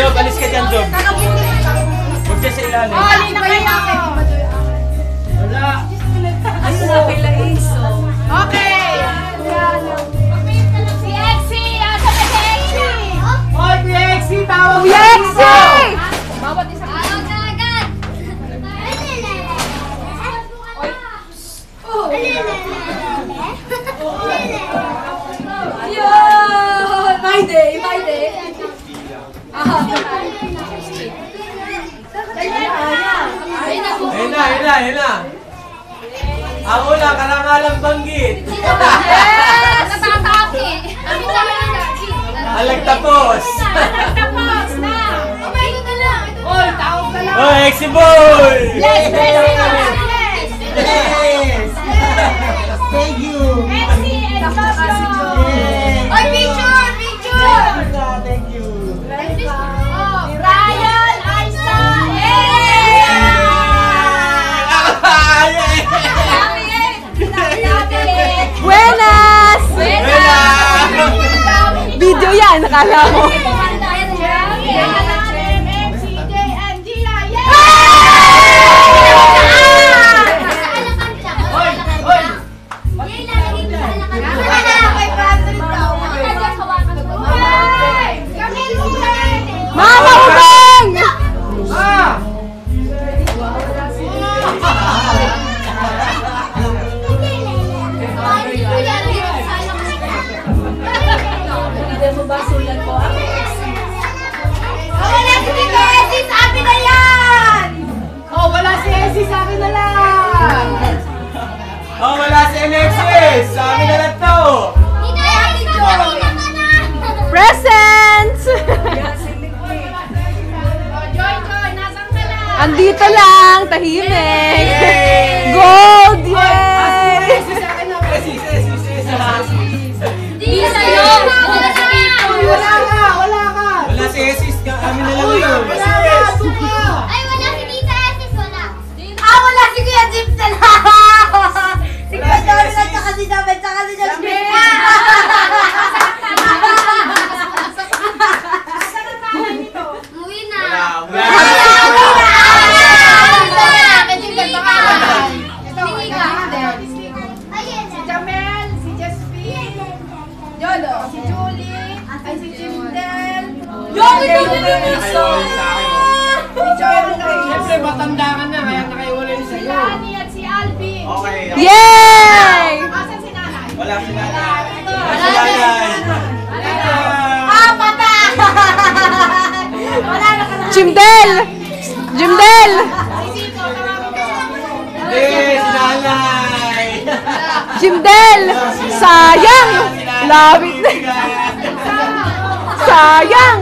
Job, alis ka dyan, Job. Huwag dyan sa ilalim. Oh, alin na kayo. Wala. Ayun na kila Iso. Okay. Si Exy. Asa na si Exy? Hoy, Kuya Exy, tawag mo. Kuya Exy! Bawat isa. Tawag na agad! Yun! My day, my day. Ayun na. Ang una, karangalang banggit. Yes! Natatake! Ang nagtapos. Tapos na! Okay, ito na lang! Oy, tawag ka lang. Hoy, Exy boy! Yes, yes, Yes! Thank you! Exy, explosion! Oy, picture! Picture! Thank you! Oh, Brian, Aisa, Buenas! Video yan, nakala mo. Mama Ubeng! Wala si Tito Eddie! Sabi na yan! Oh, wala si Essie, sa akin na lang. Oh, wala si Alexis! Sabi na lang to! Tito Eddie, Joy! Presents! Joy, nasan ka lang? Andito lang, tahimik. Yay! Gold, yay! Di sa'yo! Wala sa Wala ka. Wala si Esis, kami na lang yun. Ay, wala si Tita Esis, wala. Wala si Kuya Jim na lang. Si Kuya Jim at saka si David, saka si Jasmine. Umuwi na. Wala. Si Jamel, si Jasmine, Yolo, si Julie, ay si Jimdel. Siyempre, matanda ka na, kaya nakaiwalay Si sa'yo. Lani at si Alvin. Okay. Yay! Asan si nanay? Wala si nanay. Wala si nanay. Pata! Wala na ka na. Jimdel! Jimdel! Hindi, si nanay. Jimdel! Sayang! Labit na. Sayang!